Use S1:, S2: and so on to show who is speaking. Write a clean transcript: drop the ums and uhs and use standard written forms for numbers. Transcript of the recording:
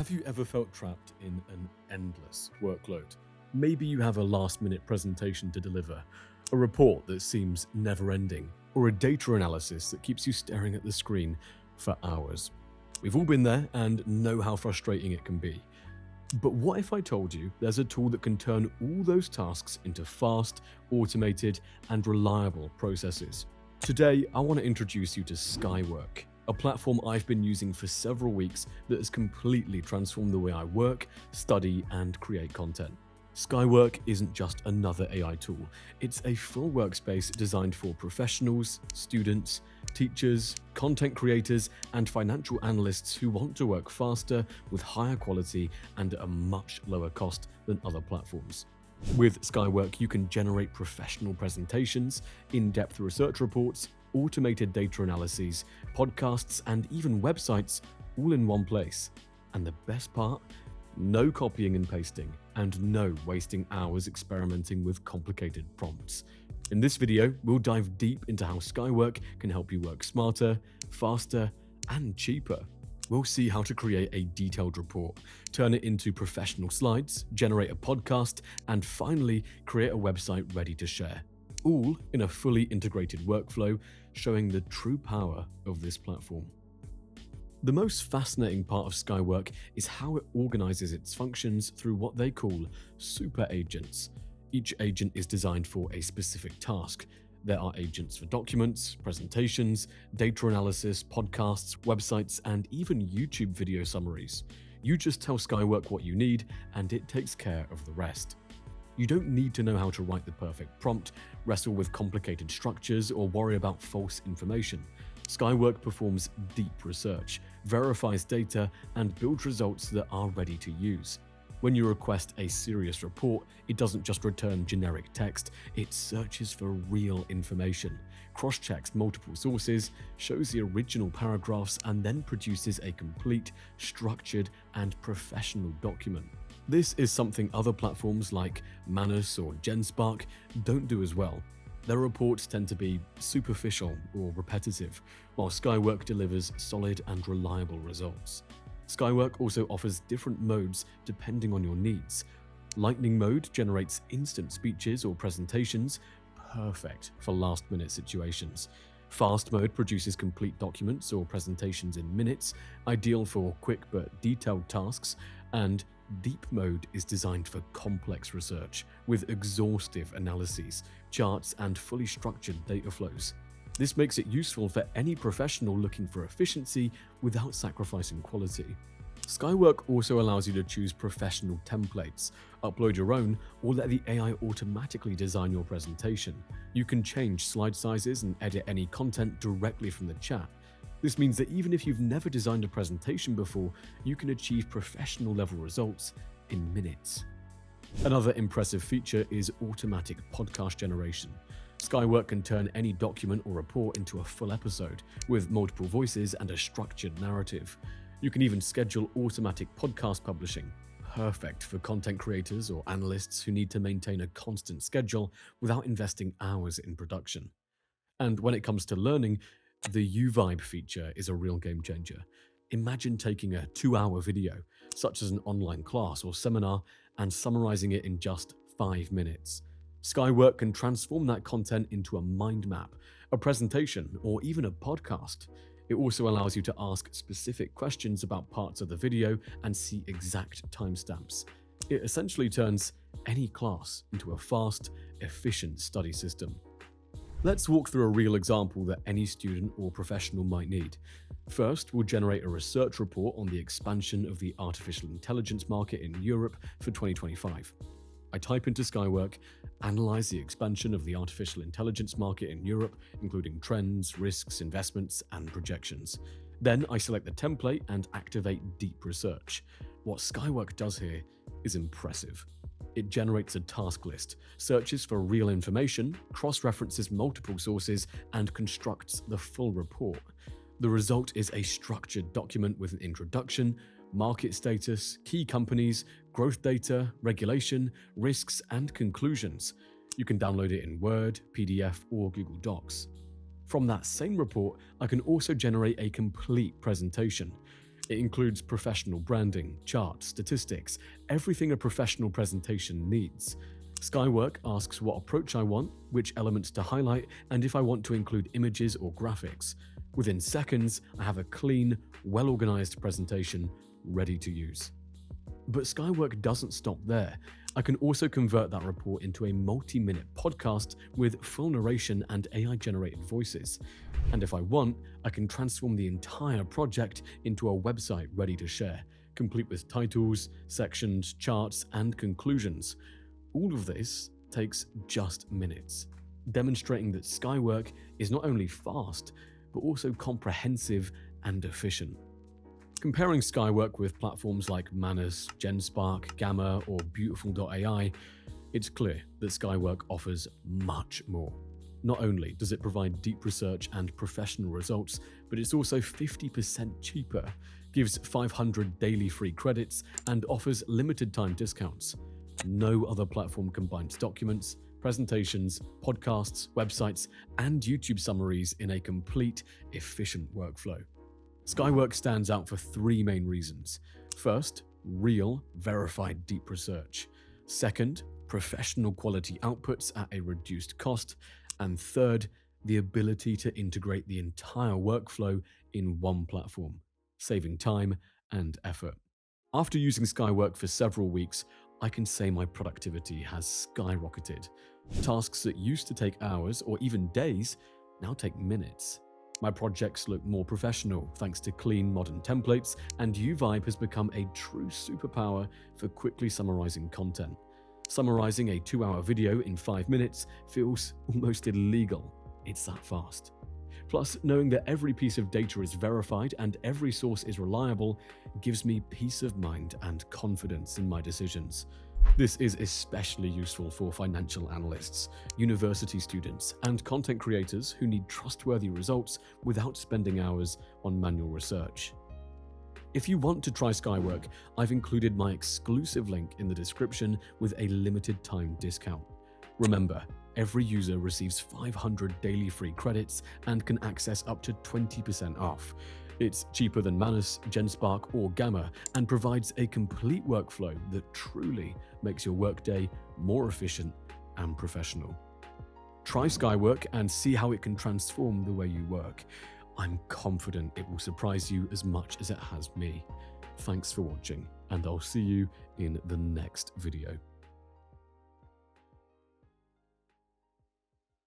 S1: Have you ever felt trapped in an endless workload? Maybe you have a last-minute presentation to deliver, a report that seems never-ending, or a data analysis that keeps you staring at the screen for hours. We've all been there and know how frustrating it can be. But what if I told you there's a tool that can turn all those tasks into fast, automated, and reliable processes? Today, I want to introduce you to Skywork, a platform I've been using for several weeks that has completely transformed the way I work, study, and create content. Skywork isn't just another AI tool, it's a full workspace designed for professionals, students, teachers, content creators, and financial analysts who want to work faster with higher quality and at a much lower cost than other platforms. With Skywork, you can generate professional presentations, in-depth research reports, automated data analyses, podcasts, and even websites all in one place. And the best part? No copying and pasting, and no wasting hours experimenting with complicated prompts. In this video, we'll dive deep into how Skywork can help you work smarter, faster, and cheaper. We'll see how to create a detailed report, turn it into professional slides, generate a podcast, and finally create a website ready to share. All in a fully integrated workflow, showing the true power of this platform. The most fascinating part of Skywork is how it organizes its functions through what they call super agents. Each agent is designed for a specific task. There are agents for documents, presentations, data analysis, podcasts, websites, and even YouTube video summaries. You just tell Skywork what you need, and it takes care of the rest. You don't need to know how to write the perfect prompt, wrestle with complicated structures, or worry about false information. Skywork performs deep research, verifies data, and builds results that are ready to use. When you request a serious report, it doesn't just return generic text, it searches for real information, cross-checks multiple sources, shows the original paragraphs, and then produces a complete, structured, and professional document. This is something other platforms like Manus or GenSpark don't do as well. Their reports tend to be superficial or repetitive, while Skywork delivers solid and reliable results. Skywork also offers different modes depending on your needs. Lightning mode generates instant speeches or presentations, perfect for last-minute situations. Fast mode produces complete documents or presentations in minutes, ideal for quick but detailed tasks, and Deep mode is designed for complex research with exhaustive analyses, charts, and fully structured data flows. This makes it useful for any professional looking for efficiency without sacrificing quality. Skywork also allows you to choose professional templates, upload your own, or let the AI automatically design your presentation. You can change slide sizes and edit any content directly from the chat. This means that even if you've never designed a presentation before, you can achieve professional level results in minutes. Another impressive feature is automatic podcast generation. Skywork can turn any document or report into a full episode with multiple voices and a structured narrative. You can even schedule automatic podcast publishing, perfect for content creators or analysts who need to maintain a constant schedule without investing hours in production. And when it comes to learning, the U-Vibe feature is a real game changer. Imagine taking a 2-hour video, such as an online class or seminar, and summarizing it in just 5 minutes. Skywork can transform that content into a mind map, a presentation, or even a podcast. It also allows you to ask specific questions about parts of the video and see exact timestamps. It essentially turns any class into a fast, efficient study system. Let's walk through a real example that any student or professional might need. First, we'll generate a research report on the expansion of the artificial intelligence market in Europe for 2025. I type into Skywork, analyze the expansion of the artificial intelligence market in Europe, including trends, risks, investments, and projections. Then I select the template and activate deep research. What Skywork does here is impressive. It generates a task list, searches for real information, cross-references multiple sources, and constructs the full report. The result is a structured document with an introduction, market status, key companies, growth data, regulation, risks, and conclusions. You can download it in Word, PDF, or Google Docs. From that same report, I can also generate a complete presentation. It includes professional branding, charts, statistics, everything a professional presentation needs. Skywork asks what approach I want, which elements to highlight, and if I want to include images or graphics. Within seconds, I have a clean, well-organized presentation ready to use. But Skywork doesn't stop there. I can also convert that report into a multi-minute podcast with full narration and AI-generated voices. And if I want, I can transform the entire project into a website ready to share, complete with titles, sections, charts, and conclusions. All of this takes just minutes, demonstrating that Skywork is not only fast, but also comprehensive and efficient. Comparing Skywork with platforms like Manus, GenSpark, Gamma, or Beautiful.ai, it's clear that Skywork offers much more. Not only does it provide deep research and professional results, but it's also 50% cheaper, gives 500 daily free credits, and offers limited time discounts. No other platform combines documents, presentations, podcasts, websites, and YouTube summaries in a complete, efficient workflow. Skywork stands out for three main reasons. First, real, verified deep research. Second, professional quality outputs at a reduced cost. And third, the ability to integrate the entire workflow in one platform, saving time and effort. After using Skywork for several weeks, I can say my productivity has skyrocketed. Tasks that used to take hours or even days now take minutes. My projects look more professional thanks to clean, modern templates, and UVibe has become a true superpower for quickly summarizing content. Summarizing a 2-hour video in 5 minutes feels almost illegal. It's that fast. Plus, knowing that every piece of data is verified and every source is reliable gives me peace of mind and confidence in my decisions. This is especially useful for financial analysts, university students, and content creators who need trustworthy results without spending hours on manual research. If you want to try Skywork, I've included my exclusive link in the description with a limited time discount. Remember, every user receives 500 daily free credits and can access up to 20% off. It's cheaper than Manus, GenSpark, or Gamma, and provides a complete workflow that truly makes your workday more efficient and professional. Try Skywork and see how it can transform the way you work. I'm confident it will surprise you as much as it has me. Thanks for watching, and I'll see you in the next video.